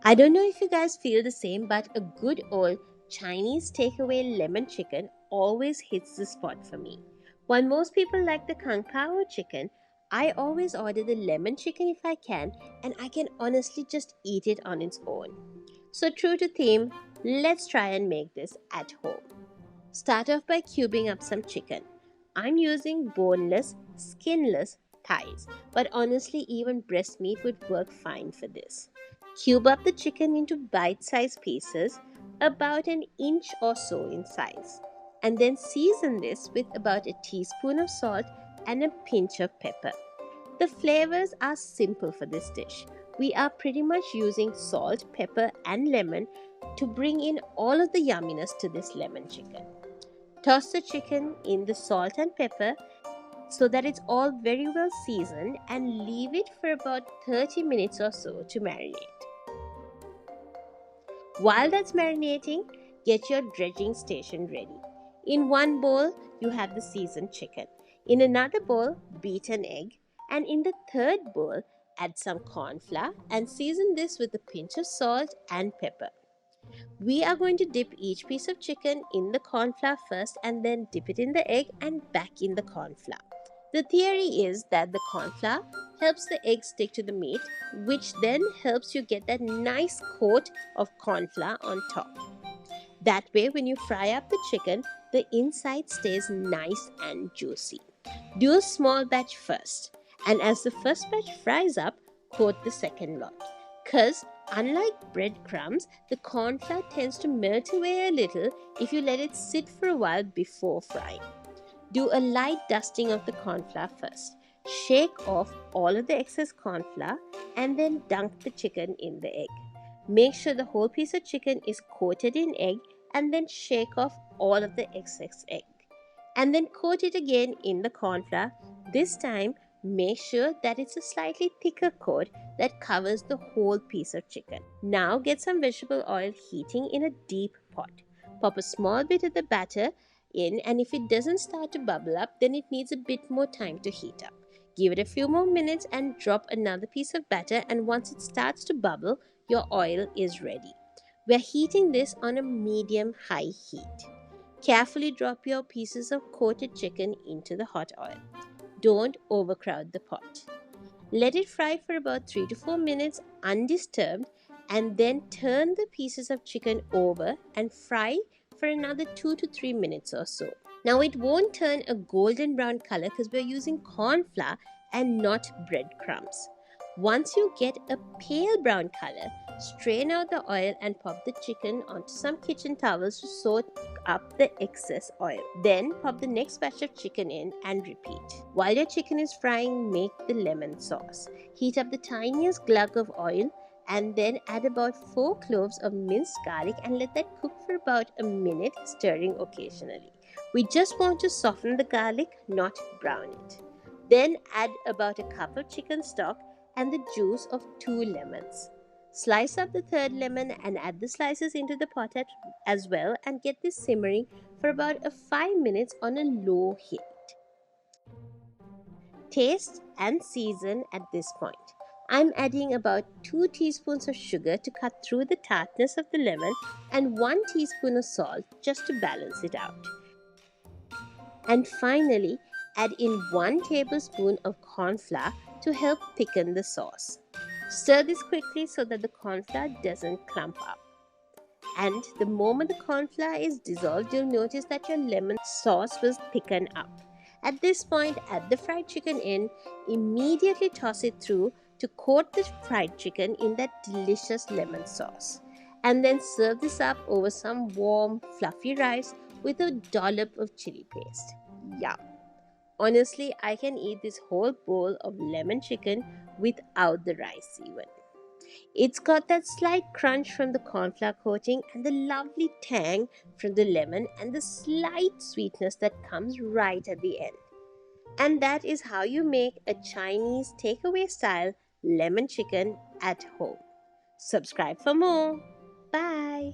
I don't know if you guys feel the same, but a good old Chinese takeaway lemon chicken always hits the spot for me. While most people like the Kung Pao chicken, I always order the lemon chicken if I can, and I can honestly just eat it on its own. So, true to theme, let's try and make this at home. Start off by cubing up some chicken. I'm using boneless, skinless thighs, but honestly, even breast meat would work fine for this. Cube up the chicken into bite sized pieces, about an inch or so in size, and then season this with about a teaspoon of salt and a pinch of pepper. The flavors are simple for this dish. We are pretty much using salt, pepper, and lemon to bring in all of the yumminess to this lemon chicken. Toss the chicken in the salt and pepper so that it's all very well seasoned and leave it for about 30 minutes or so to marinate. While that's marinating, get your dredging station ready. In one bowl, you have the seasoned chicken. In another bowl, beat an egg. And in the third bowl, add some corn flour and season this with a pinch of salt and pepper. We are going to dip each piece of chicken in the corn flour first and then dip it in the egg and back in the corn flour. The theory is that the corn flour helps the egg stick to the meat, which then helps you get that nice coat of corn flour on top. That way, when you fry up the chicken, the inside stays nice and juicy. Do a small batch first, and as the first batch fries up, coat the second lot. Because unlike breadcrumbs, the corn flour tends to melt away a little if you let it sit for a while before frying. Do a light dusting of the corn flour first. Shake off all of the excess corn flour and then dunk the chicken in the egg. Make sure the whole piece of chicken is coated in egg and then shake off all of the excess egg. And then coat it again in the corn flour. This time, make sure that it's a slightly thicker coat that covers the whole piece of chicken. Now get some vegetable oil heating in a deep pot. Pop a small bit of the batter in, and if it doesn't start to bubble up, then it needs a bit more time to heat up. Give it a few more minutes and drop another piece of batter, and once it starts to bubble, your oil is ready. We're heating this on a medium-high heat. Carefully drop your pieces of coated chicken into the hot oil. Don't overcrowd the pot. Let it fry for about 3 to 4 minutes undisturbed, and then turn the pieces of chicken over and fry for another 2 to 3 minutes or so. Now it won't turn a golden brown color because we're using corn flour and not breadcrumbs. Once you get a pale brown color, strain out the oil and pop the chicken onto some kitchen towels to soak up the excess oil. Then pop the next batch of chicken in and repeat. While your chicken is frying, make the lemon sauce. Heat up the tiniest glug of oil and then add about 4 cloves of minced garlic and let that cook for about a minute, stirring occasionally. We just want to soften the garlic, not brown it. Then add about a cup of chicken stock and the juice of 2 lemons. Slice up the third lemon and add the slices into the pot as well and get this simmering for about 5 minutes on a low heat. Taste and season at this point. I'm adding about 2 teaspoons of sugar to cut through the tartness of the lemon and 1 teaspoon of salt just to balance it out. And finally, add in 1 tablespoon of corn flour to help thicken the sauce. Stir this quickly so that the corn flour doesn't clump up. And the moment the corn flour is dissolved, you'll notice that your lemon sauce will thicken up. At this point, add the fried chicken in, immediately toss it through to coat the fried chicken in that delicious lemon sauce. And then serve this up over some warm, fluffy rice with a dollop of chili paste. Yum! Honestly, I can eat this whole bowl of lemon chicken without the rice even. It's got that slight crunch from the corn flour coating and the lovely tang from the lemon and the slight sweetness that comes right at the end. And that is how you make a Chinese takeaway style lemon chicken at home. Subscribe for more. Bye.